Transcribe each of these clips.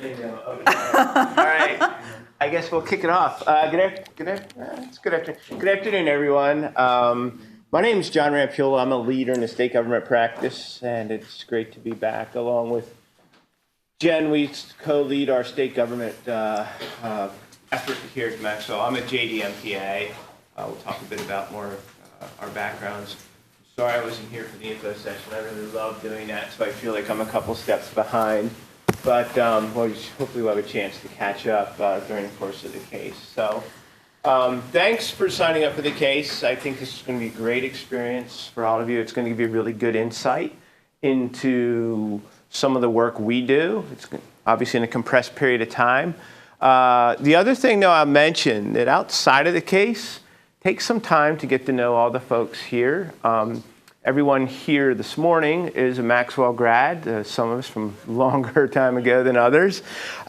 They know. Okay. All right. I guess we'll kick it off. Good afternoon, everyone. My name is John Rampulo. I'm a leader in the state government practice, and it's great to be back along with Jen. We co-lead our state government effort here at Maxwell. I'm at JDMPA. We'll talk a bit about more of our backgrounds. Sorry I wasn't here for the info session. I really love doing that, so I feel like I'm a couple steps behind. But hopefully we'll have a chance to catch up during the course of the case. So thanks for signing up for the case. I think this is going to be a great experience for all of you. It's going to give you a really good insight into some of the work we do. It's obviously in a compressed period of time. The other thing, though, I'll mention that outside of the case, take some time to get to know all the folks here. Everyone here this morning is a Maxwell grad, some of us from longer time ago than others.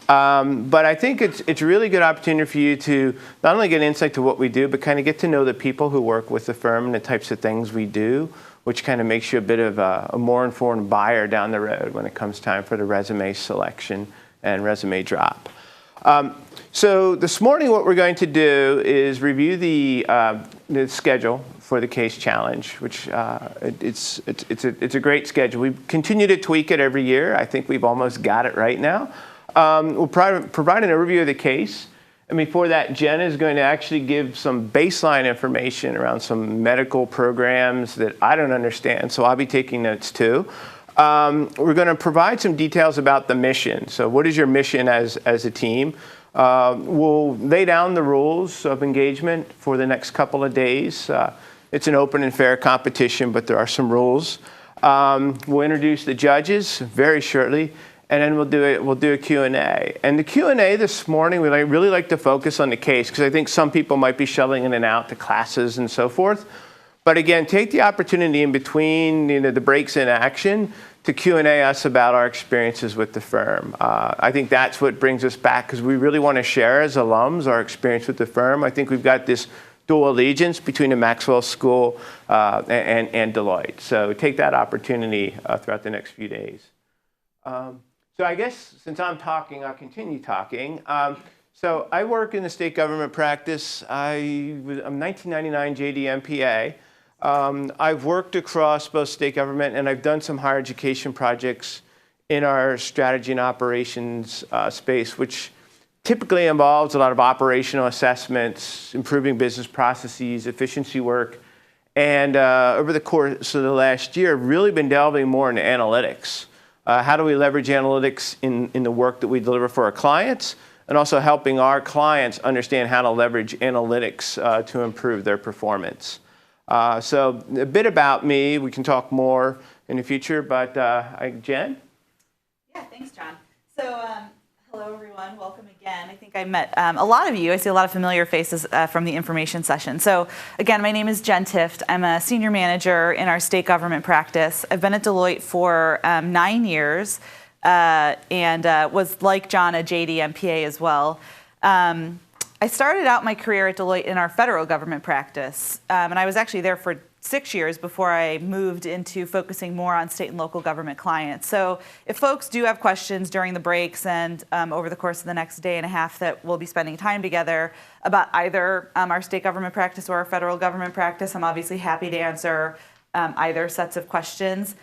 But I think it's a really good opportunity for you to not only get insight to what we do, but kind of get to know the people who work with the firm and the types of things we do, which kind of makes you a bit of a more informed buyer down the road when it comes time for the resume selection and resume drop. So this morning what we're going to do is review the schedule for the case challenge, which it's a great schedule. We continue to tweak it every year. I think we've almost got it right now. We'll provide an overview of the case. And before that, Jen is going to actually give some baseline information around some medical programs that I don't understand, so I'll be taking notes too. We're going to provide some details about the mission. So what is your mission as a team? We'll lay down the rules of engagement for the next couple of days. It's an open and fair competition, but there are some rules. We'll introduce the judges very shortly, and then we'll do a Q&A. And the Q&A this morning, we really like to focus on the case, because I think some people might be shuttling in and out to classes and so forth. But again, take the opportunity in between the breaks in action to Q&A us about our experiences with the firm. I think that's what brings us back, because we really want to share as alums our experience with the firm. I think we've got this dual allegiance between the Maxwell School and Deloitte. So take that opportunity throughout the next few days. So I guess since I'm talking, I'll continue talking. So I work in the state government practice. I'm 1999 JDMPA. I've worked across both state government, and I've done some higher education projects in our strategy and operations space, which typically involves a lot of operational assessments, improving business processes, efficiency work. And over the course of the last year, I've really been delving more into analytics. How do we leverage analytics in the work that we deliver for our clients, and also helping our clients understand how to leverage analytics to improve their performance. So a bit about me. We can talk more in the future, but Jen? Yeah, thanks, John. So hello, everyone. Welcome again. I think I met a lot of you. I see a lot of familiar faces from the information session. So again, my name is Jen Tift. I'm a senior manager in our state government practice. I've been at Deloitte for 9 years and was, like John, a JD MPA as well. I started out my career at Deloitte in our federal government practice, and I was actually there for 6 years before I moved into focusing more on state and local government clients. So if folks do have questions during the breaks and over the course of the next day and a half that we'll be spending time together about either our state government practice or our federal government practice, I'm obviously happy to answer either sets of questions.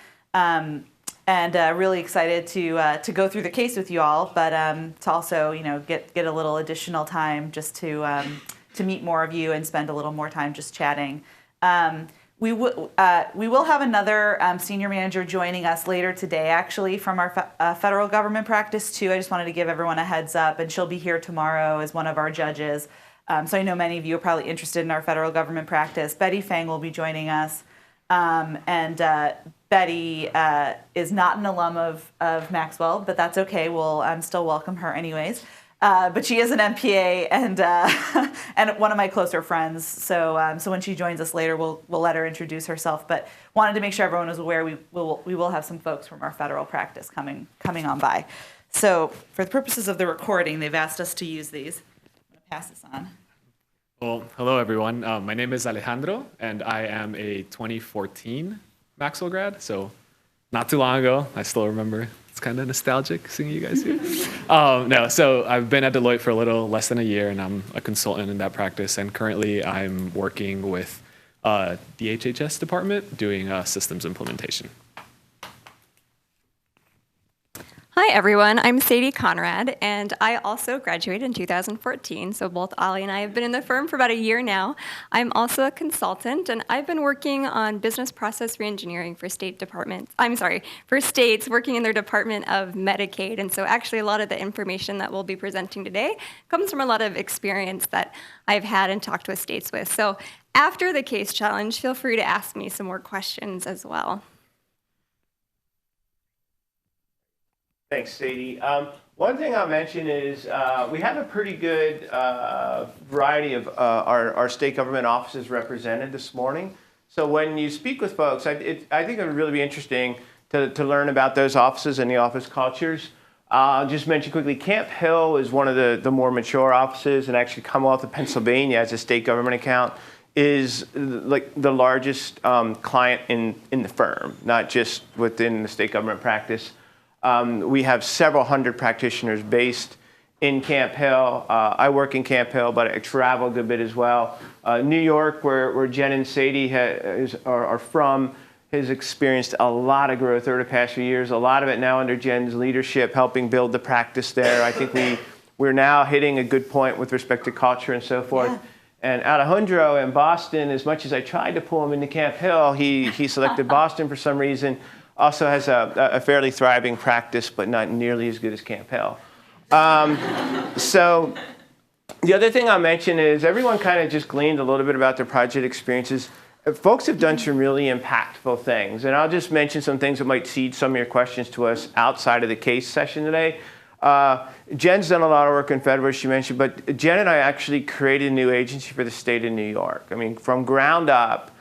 And really excited to go through the case with you all, but to also get a little additional time just to meet more of you and spend a little more time just chatting. We will have another senior manager joining us later today, actually, from our federal government practice too. I just wanted to give everyone a heads up, and she'll be here tomorrow as one of our judges. So I know many of you are probably interested in our federal government practice. Betty Fang will be joining us. And Betty is not an alum of Maxwell, but that's okay. We'll still welcome her anyways. But she is an MPA and and one of my closer friends. So when she joins us later, we'll let her introduce herself. But wanted to make sure everyone was aware we will have some folks from our federal practice coming on by. So for the purposes of the recording, they've asked us to use these. I'm going to pass this on. Well, hello everyone. My name is Alejandro, and I am a 2014 Maxwell grad. So not too long ago. I still remember. It's kind of nostalgic seeing you guys here. No, so I've been at Deloitte for a little less than a year, and I'm a consultant in that practice. And currently, I'm working with the HHS department doing systems implementation. Hi, everyone. I'm Sadie Conrad, and I also graduated in 2014. So both Ollie and I have been in the firm for about a year now. I'm also a consultant, and I've been working on business process reengineering for for states working in their Department of Medicaid. And so actually a lot of the information that we'll be presenting today comes from a lot of experience that I've had and talked with states with. So after the case challenge, feel free to ask me some more questions as well. Thanks, Sadie. One thing I'll mention is we have a pretty good variety of our state government offices represented this morning. So when you speak with folks, I think it would really be interesting to learn about those offices and the office cultures. I'll just mention quickly, Camp Hill is one of the more mature offices, and actually Commonwealth of Pennsylvania as a state government account is like the largest client in the firm, not just within the state government practice. We have several hundred practitioners based in Camp Hill. I work in Camp Hill, but I travel a good bit as well. New York, where Jen and Sadie are from, has experienced a lot of growth over the past few years. A lot of it now under Jen's leadership, helping build the practice there. I think we're now hitting a good point with respect to culture and so forth. Yeah. And Alejandro in Boston, as much as I tried to pull him into Camp Hill, he selected Boston for some reason. Also has a fairly thriving practice, but not nearly as good as Camp Hill. So the other thing I'll mention is everyone kind of just gleaned a little bit about their project experiences. Folks have done some really impactful things, and I'll just mention some things that might seed some of your questions to us outside of the case session today. Jen's done a lot of work in federal, as she mentioned, but Jen and I actually created a new agency for the state of New York. I mean, from ground up,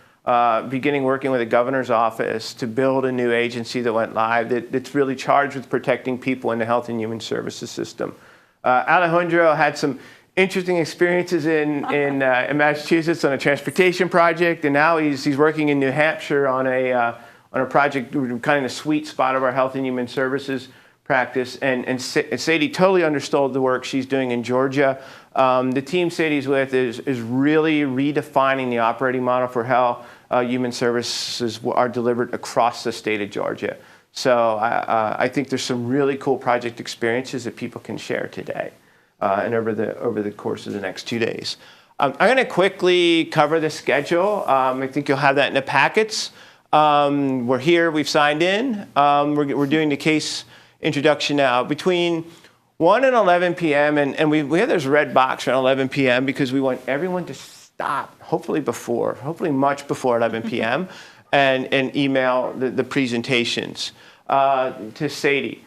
beginning working with the governor's office to build a new agency that went live that's really charged with protecting people in the health and human services system. Alejandro had some interesting experiences in Massachusetts on a transportation project, and now he's working in New Hampshire on a project kind of in the sweet spot of our health and human services practice. And Sadie totally understood the work she's doing in Georgia. The team Sadie's with is really redefining the operating model for how human services are delivered across the state of Georgia. So I think there's some really cool project experiences that people can share today and over the course of the next 2 days. I'm going to quickly cover the schedule. I think you'll have that in the packets. We're here. We've signed in. We're doing the case introduction now. Between 1 and 11 p.m., and we have this red box around 11 p.m. because we want everyone to stop, hopefully much before 11 p.m., and email the presentations to Sadie.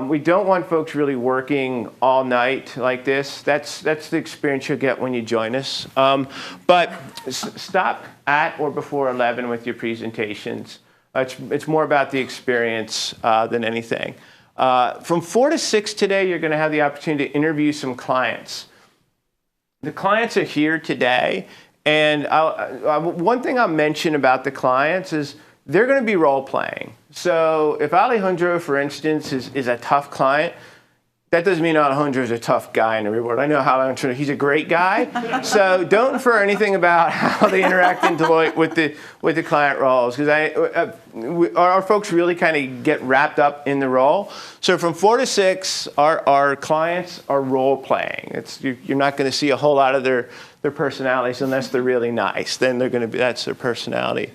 We don't want folks really working all night like this. That's the experience you'll get when you join us. But stop at or before 11 with your presentations. It's more about the experience than anything. From 4 to 6 today, you're going to have the opportunity to interview some clients. The clients are here today, and one thing I'll mention about the clients is they're going to be role-playing. So if Alejandro, for instance, is a tough client, that doesn't mean Alejandro is a tough guy in the real world. I know how Alejandro, he's a great guy. So don't infer anything about how they interact in Deloitte with the client roles, because our folks really kind of get wrapped up in the role. So from 4 to 6, our clients are role playing. You're not going to see a whole lot of their personalities unless they're really nice. Then that's their personality.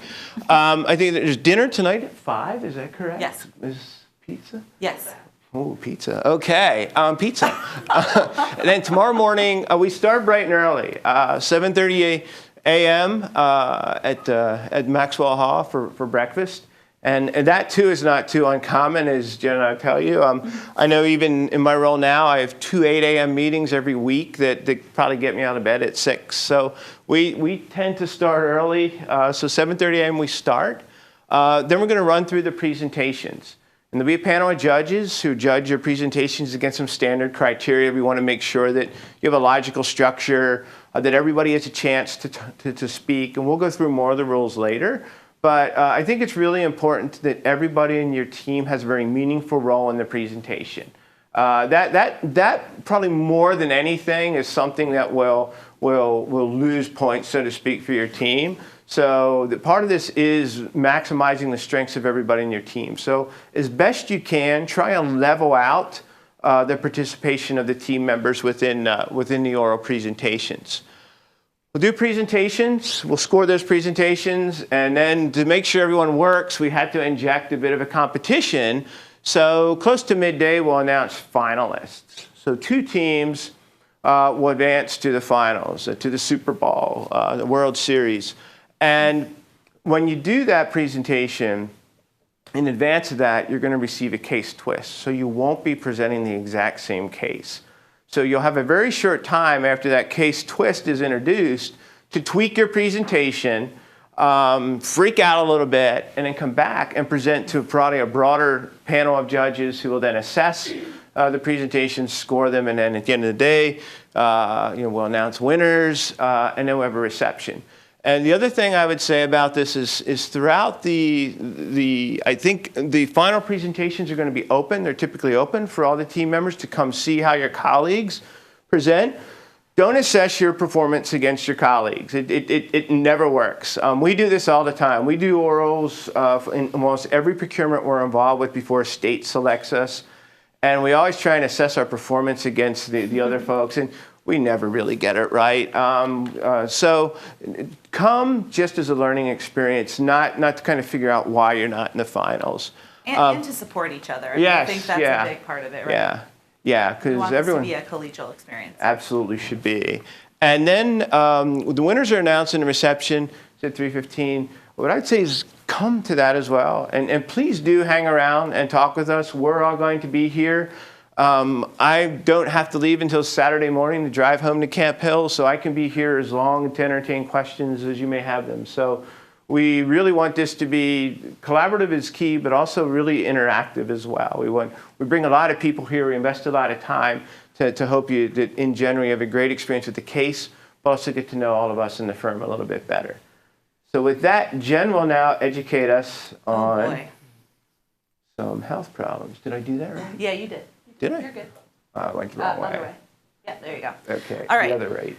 I think there's dinner tonight at 5. Is that correct? Yes. Is pizza? Yes. Oh, pizza. Okay, pizza. And then tomorrow morning, we start bright and early, 7:30 a.m. At Maxwell Hall for breakfast. And that, too, is not too uncommon, as Jen and I tell you. I know even in my role now, I have 2 8 a.m. meetings every week that probably get me out of bed at 6. So we tend to start early. So 7:30 a.m. we start. Then we're going to run through the presentations. And there'll be a panel of judges who judge your presentations against some standard criteria. We want to make sure that you have a logical structure, that everybody has a chance to speak. And we'll go through more of the rules later. But I think it's really important that everybody in your team has a very meaningful role in the presentation. That probably more than anything is something that will lose points, so to speak, for your team. So the part of this is maximizing the strengths of everybody in your team. So as best you can, try and level out the participation of the team members within the oral presentations. We'll do presentations, we'll score those presentations, and then to make sure everyone works, we had to inject a bit of a competition. So close to midday, we'll announce finalists. So 2 teams will advance to the finals, to the Super Bowl, the World Series. And when you do that presentation, in advance of that, you're going to receive a case twist. So you won't be presenting the exact same case. So you'll have a very short time after that case twist is introduced to tweak your presentation, freak out a little bit, and then come back and present to probably a broader panel of judges who will then assess the presentations, score them, and then at the end of the day, we'll announce winners, and then we'll have a reception. And the other thing I would say about this is throughout I think the final presentations are going to be open. They're typically open for all the team members to come see how your colleagues present. Don't assess your performance against your colleagues. It never works. We do this all the time. We do orals in almost every procurement we're involved with before a state selects us. And we always try and assess our performance against the other folks. And we never really get it right. So come just as a learning experience, not to kind of figure out why you're not in the finals. And to support each other. Yes, I think that's a big part of it, right? Yeah, We because want everyone this to be a collegial experience. absolutely should be. And then the winners are announced in the reception at 3:15. What I'd say is come to that as well. And please do hang around and talk with us. We're all going to be here. I don't have to leave until Saturday morning to drive home to Camp Hill, so I can be here as long to entertain questions as you may have them. So we really want this to be collaborative is key, but also really interactive as well. We bring a lot of people here. We invest a lot of time to hope you that in general you have a great experience with the case, but also get to know all of us in the firm a little bit better. So with that, Jen will now educate us on some health problems. Did I do that right? Yeah, you did. Did I? You're good. Oh, I went the wrong Other way. way. Yeah, there you go. Okay, All right. the other right.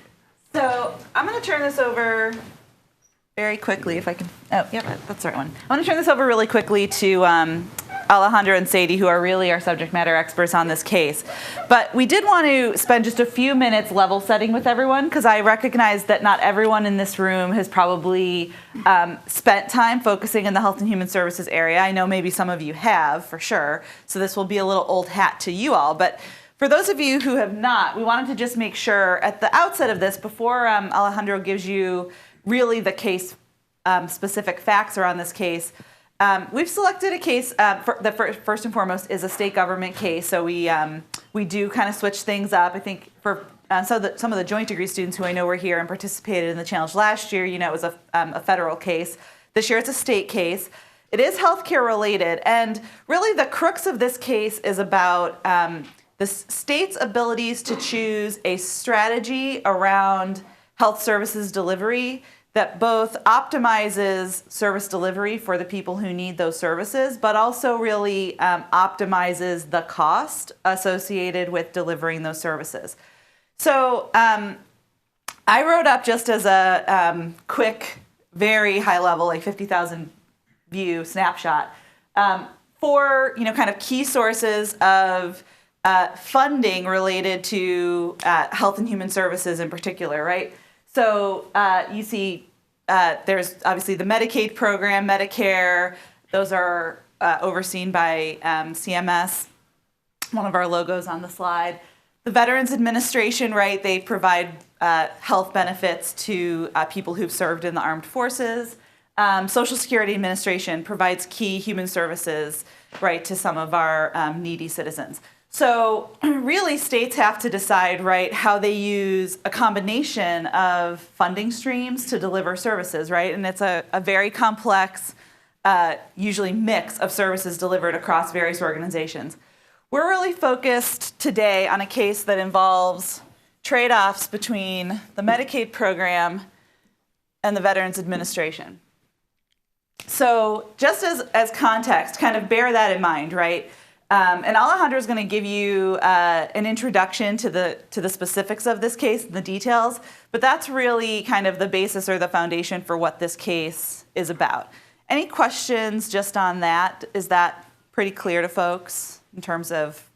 So I'm going to turn this over very quickly if I can. Oh, yep, that's the right one. I want to turn this over really quickly to Alejandro and Sadie, who are really our subject matter experts on this case. But we did want to spend just a few minutes level setting with everyone, because I recognize that not everyone in this room has probably spent time focusing in the Health and Human Services area. I know maybe some of you have, for sure. So this will be a little old hat to you all. But for those of you who have not, we wanted to just make sure at the outset of this, before Alejandro gives you really the case specific facts around this case, we've selected a case. First and foremost is a state government case, so we do kind of switch things up. I think for some of the joint degree students who I know were here and participated in the challenge last year, it was a federal case. This year it's a state case. It is healthcare related, and really the crux of this case is about the state's abilities to choose a strategy around health services delivery that both optimizes service delivery for the people who need those services, but also really optimizes the cost associated with delivering those services. So I wrote up, just as a quick, very high level, like 50,000 view snapshot, for kind of key sources of funding related to health and human services in particular, right? So you see there's obviously the Medicaid program, Medicare. Those are overseen by CMS, one of our logos on the slide. The Veterans Administration, right, they provide health benefits to people who've served in the armed forces. Social Security Administration provides key human services, right, to some of our needy citizens. So really states have to decide, right, how they use a combination of funding streams to deliver services, right? And it's a very complex, usually mix of services delivered across various organizations. We're really focused today on a case that involves trade-offs between the Medicaid program and the Veterans Administration. So just as context, kind of bear that in mind, right? And Alejandro is going to give you an introduction to the specifics of this case, the details, but that's really kind of the basis or the foundation for what this case is about. Any questions just on that? Is that pretty clear to folks in terms of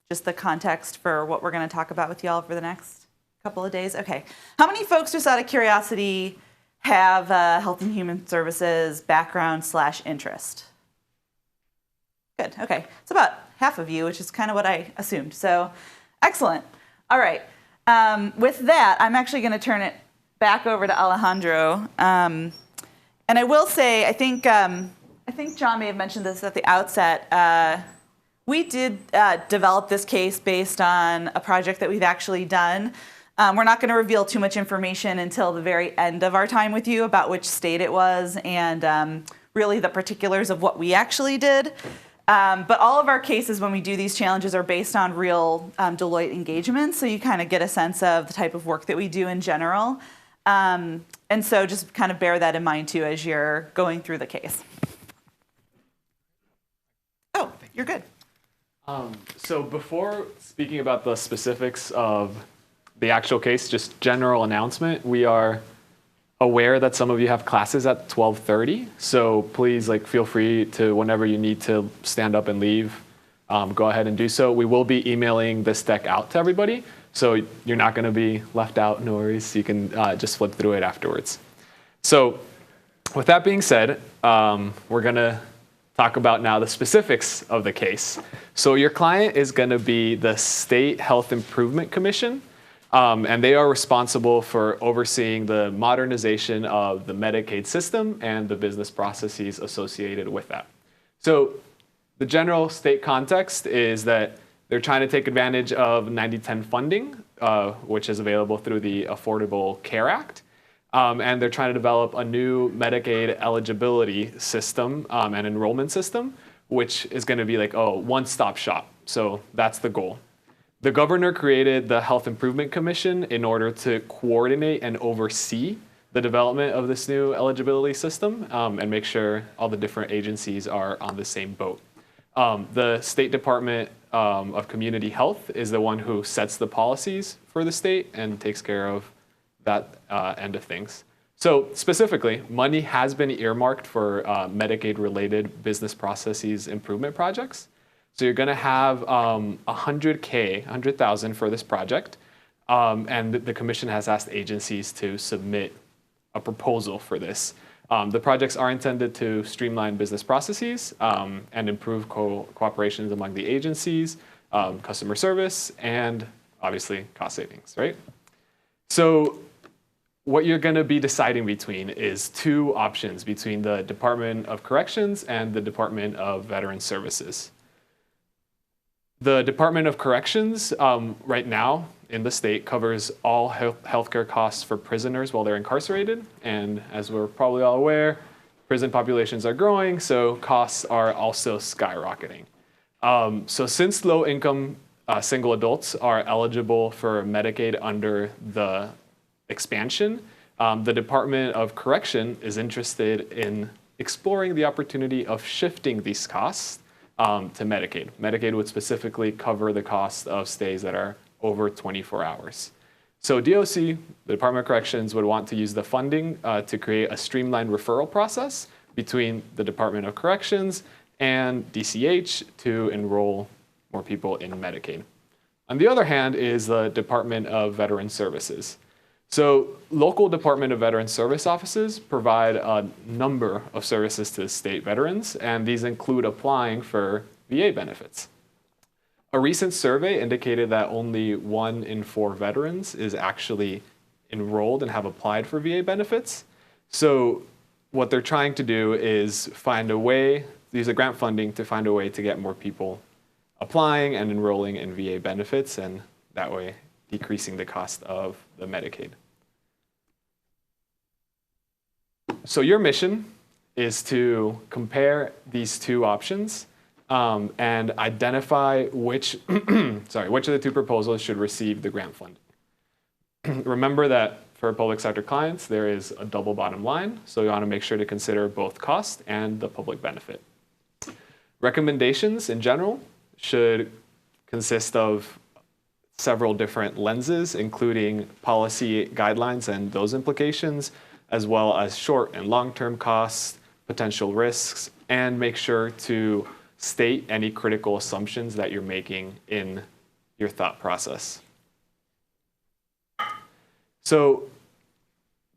just the context for what we're going to talk about with y'all for the next couple of days? Okay. How many folks, just out of curiosity, have Health and Human Services background/interest? Good. Okay. It's about half of you, which is kind of what I assumed. So excellent. All right. With that, I'm actually going to turn it back over to Alejandro. And I will say, I think John may have mentioned this at the outset. We did develop this case based on a project that we've actually done. We're not going to reveal too much information until the very end of our time with you about which state it was and really the particulars of what we actually did. But all of our cases when we do these challenges are based on real Deloitte engagements, so you kind of get a sense of the type of work that we do in general. And so just kind of bear that in mind too as you're going through the case. Oh, you're good. So before speaking about the specifics of the actual case, just general announcement, we are aware that some of you have classes at 12:30, so please feel free to, whenever you need to stand up and leave, go ahead and do so. We will be emailing this deck out to everybody, so you're not going to be left out, no worries. You can just flip through it afterwards. So with that being said, we're going to talk about now the specifics of the case. So your client is going to be the State Health Improvement Commission. And they are responsible for overseeing the modernization of the Medicaid system and the business processes associated with that. So the general state context is that they're trying to take advantage of 90/10 funding, which is available through the Affordable Care Act. And they're trying to develop a new Medicaid eligibility system and enrollment system, which is going to be like a one-stop shop. So that's the goal. The governor created the Health Improvement Commission in order to coordinate and oversee the development of this new eligibility system and make sure all the different agencies are on the same boat. The State Department of Community Health is the one who sets the policies for the state and takes care of that end of things. So specifically, money has been earmarked for Medicaid-related business processes improvement projects. So you're going to have $100,000 for this project, and the commission has asked agencies to submit a proposal for this. The projects are intended to streamline business processes and improve cooperations among the agencies, customer service, and obviously cost savings, right? So what you're going to be deciding between is two options between the Department of Corrections and the Department of Veterans Services. The Department of Corrections right now in the state covers all healthcare costs for prisoners while they're incarcerated. And as we're probably all aware, prison populations are growing, so costs are also skyrocketing. So since low-income single adults are eligible for Medicaid under the expansion, the Department of Correction is interested in exploring the opportunity of shifting these costs to Medicaid. Medicaid would specifically cover the cost of stays that are over 24 hours. So DOC, the Department of Corrections, would want to use the funding to create a streamlined referral process between the Department of Corrections and DCH to enroll more people in Medicaid. On the other hand is the Department of Veterans Services. So local Department of Veterans Service offices provide a number of services to state veterans, and these include applying for VA benefits. A recent survey indicated that only 1 in 4 veterans is actually enrolled and have applied for VA benefits. So what they're trying to do is find a way, use the grant funding to find a way to get more people applying and enrolling in VA benefits, and that way decreasing the cost of the Medicaid. So your mission is to compare these two options and identify which of the two proposals should receive the grant funding. Remember that for public sector clients, there is a double bottom line, so you want to make sure to consider both cost and the public benefit. Recommendations in general should consist of several different lenses, including policy guidelines and those implications, as well as short and long-term costs, potential risks, and make sure to state any critical assumptions that you're making in your thought process. So,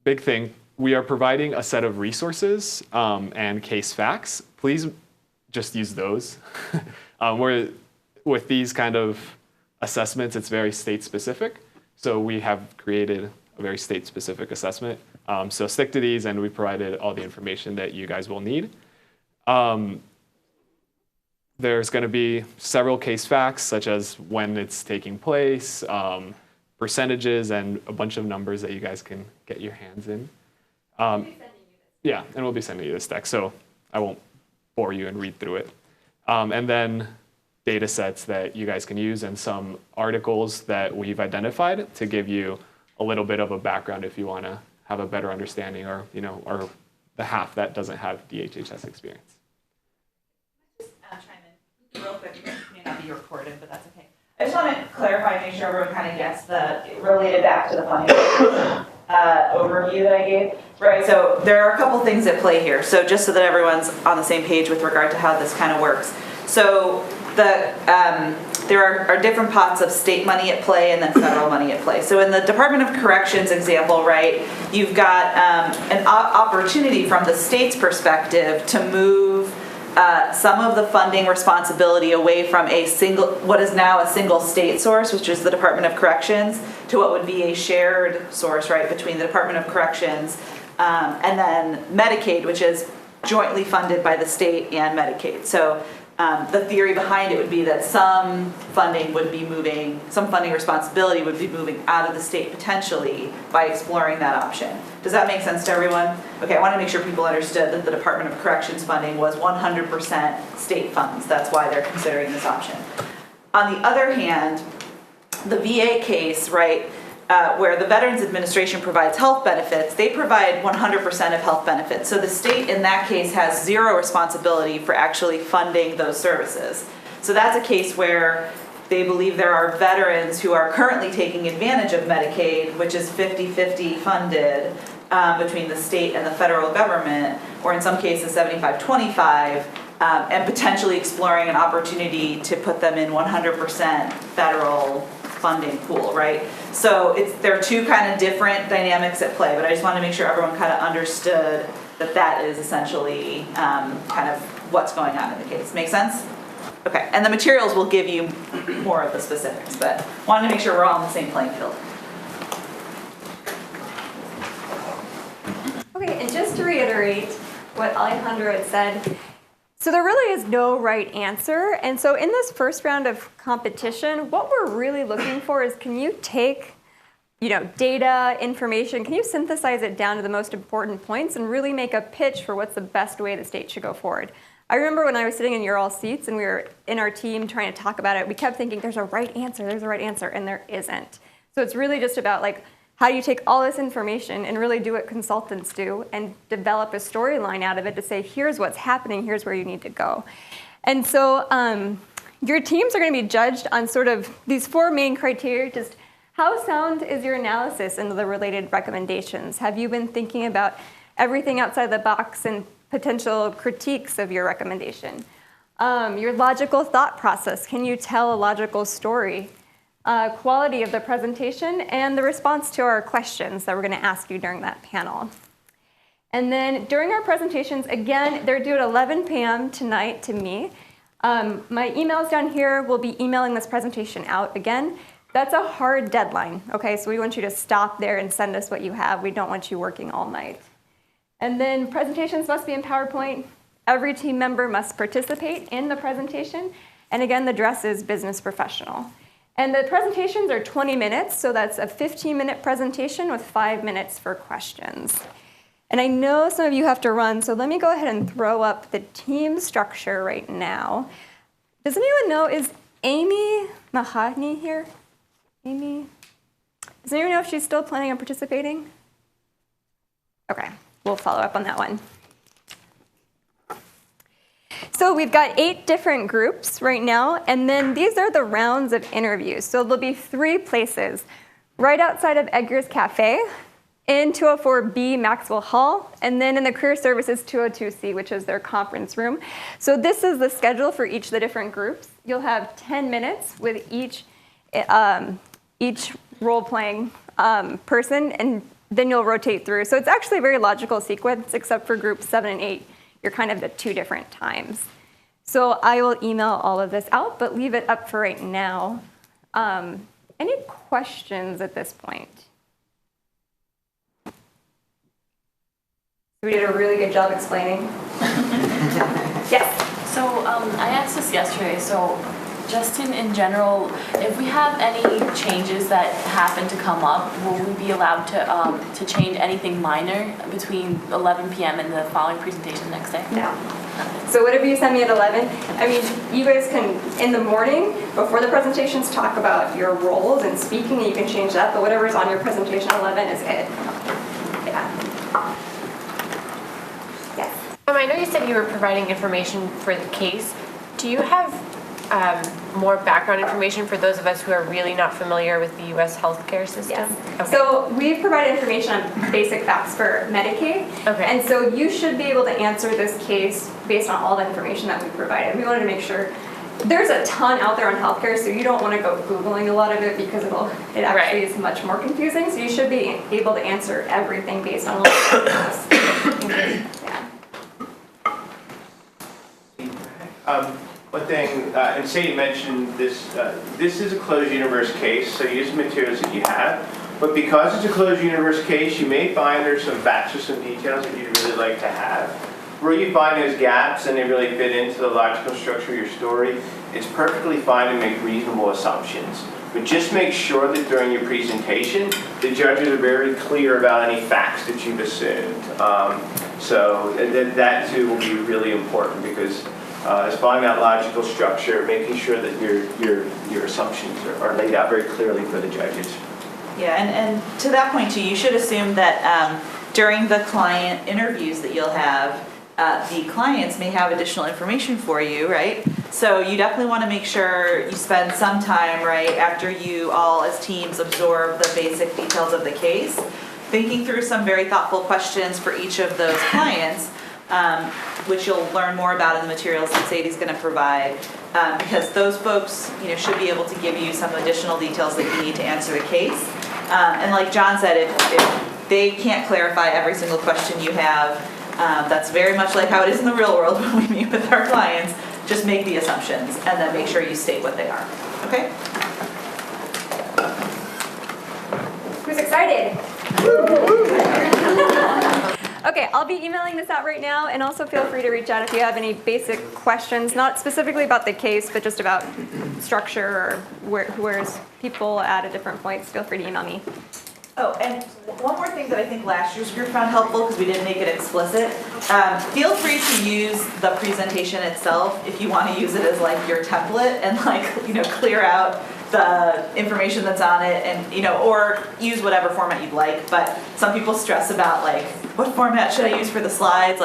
big thing, we are providing a set of resources and case facts. Please just use those. With these kind of assessments, it's very state-specific. So we have created a very state-specific assessment. So stick to these, and we provided all the information that you guys will need. There's going to be several case facts, such as when it's taking place, percentages, and a bunch of numbers that you guys can get your hands in. Yeah, and we'll be sending you this deck, so I won't bore you and read through it. And then data sets that you guys can use and some articles that we've identified to give you a little bit of a background if you want to have a better understanding, or or the half that doesn't have DHHS experience. Just chime in real quick. It may not be recorded, but that's okay. I just want to clarify, make sure everyone kind of gets the related back to the funding overview that I gave. Right. So there are a couple things at play here. So just so that everyone's on the same page with regard to how this kind of works. So there are different pots of state money at play and then federal money at play. So in the Department of Corrections example, right, you've got an opportunity from the state's perspective to move some of the funding responsibility away from what is now a single state source, which is the Department of Corrections, to what would be a shared source, right, between the Department of Corrections and then Medicaid, which is jointly funded by the state and Medicaid. So the theory behind it would be that some funding responsibility would be moving out of the state potentially by exploring that option. Does that make sense to everyone? Okay, I want to make sure people understood that the Department of Corrections funding was 100% state funds. That's why they're considering this option. On the other hand, the VA case, right, where the Veterans Administration provides health benefits, they provide 100% of health benefits. So the state in that case has zero responsibility for actually funding those services. So that's a case where they believe there are veterans who are currently taking advantage of Medicaid, which is 50-50 funded between the state and the federal government, or in some cases 75-25, and potentially exploring an opportunity to put them in 100% federal funding pool, right? So there are two kind of different dynamics at play, but I just want to make sure everyone kind of understood that is essentially kind of what's going on in the case. Make sense? Okay, and the materials will give you more of the specifics, but wanted to make sure we're all on the same playing field. Okay, and just to reiterate what Alejandro had said, so there really is no right answer. And so in this first round of competition, what we're really looking for is, can you take data, information, can you synthesize it down to the most important points and really make a pitch for what's the best way the state should go forward? I remember when I was sitting in your all seats and we were in our team trying to talk about it, we kept thinking there's a right answer, and there isn't. So it's really just about how do you take all this information and really do what consultants do and develop a storyline out of it to say, here's what's happening, here's where you need to go. And so your teams are going to be judged on sort of these four main criteria. Just how sound is your analysis into the related recommendations? Have you been thinking about everything outside the box and potential critiques of your recommendation? Your logical thought process. Can you tell a logical story? Quality of the presentation, and the response to our questions that we're going to ask you during that panel. And then during our presentations, again, they're due at 11 p.m. tonight to me. My email's down here. We'll be emailing this presentation out again. That's a hard deadline, okay? So we want you to stop there and send us what you have. We don't want you working all night. And then presentations must be in PowerPoint. Every team member must participate in the presentation. And again, the dress is business professional. And the presentations are 20 minutes, so that's a 15-minute presentation with 5 minutes for questions. And I know some of you have to run, so let me go ahead and throw up the team structure right now. Does anyone know, is Amy Mahani here? Amy? Does anyone know if she's still planning on participating? Okay, we'll follow up on that one. So we've got 8 different groups right now, and then these are the rounds of interviews. So there'll be 3 places, right outside of Edgar's Cafe, in 204B Maxwell Hall, and then in the Career Services 202C, which is their conference room. So this is the schedule for each of the different groups. You'll have 10 minutes with each role-playing person, and then you'll rotate through. So it's actually a very logical sequence, except for groups 7 and 8. You're kind of at 2 different times. So I will email all of this out, but leave it up for right now. Any questions at this point? We did a really good job explaining. Yes? So I asked this yesterday, so just in general, if we have any changes that happen to come up, will we be allowed to change anything minor between 11 p.m. and the following presentation next day? No. So whatever you send me at 11, I mean, you guys can, in the morning, before the presentations, talk about your roles and speaking, and you can change that, but whatever's on your presentation at 11 is it. Yeah. Yes. I know you said you were providing information for the case. Do you have more background information for those of us who are really not familiar with the U.S. healthcare system? Yes. Okay. So we've provided information on basic facts for Medicaid. Okay. And so you should be able to answer this case based on all the information that we provided. We wanted to make sure. There's a ton out there on healthcare, so you don't want to go Googling a lot of it because it actually is much more confusing. So you should be able to answer everything based on all the yeah. One thing, and Sadie mentioned this, this is a closed universe case, so use the materials that you have. But because it's a closed universe case, you may find there's some facts or some details that you'd really like to have. Where you find those gaps and they really fit into the logical structure of your story, it's perfectly fine to make reasonable assumptions. But just make sure that during your presentation, the judges are very clear about any facts that you've assumed. So that too will be really important because it's finding that logical structure, making sure that your assumptions are laid out very clearly for the judges. Yeah, and to that point too, you should assume that during the client interviews that you'll have, the clients may have additional information for you, right? So you definitely want to make sure you spend some time, right, after you all as teams absorb the basic details of the case, thinking through some very thoughtful questions for each of those clients, which you'll learn more about in the materials that Sadie's going to provide, because those folks, should be able to give you some additional details that you need to answer the case. And like John said, if they can't clarify every single question you have, that's very much like how it is in the real world when we meet with our clients. Just make the assumptions and then make sure you state what they are. Okay? Who's excited? Okay, I'll be emailing this out right now, and also feel free to reach out if you have any basic questions, not specifically about the case, but just about structure or where's people at different points. Feel free to email me. Oh, and one more thing that I think last year's group found helpful, because we didn't make it explicit, feel free to use the presentation itself if you want to use it as like your template and clear out the information that's on it and, or use whatever format you'd like. But some people stress about what format should I use for the slides?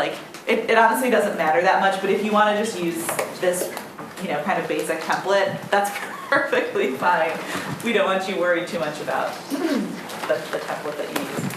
It honestly doesn't matter that much, but if you want to just use this, kind of basic template, that's perfectly fine. We don't want you worried too much about the template that you use.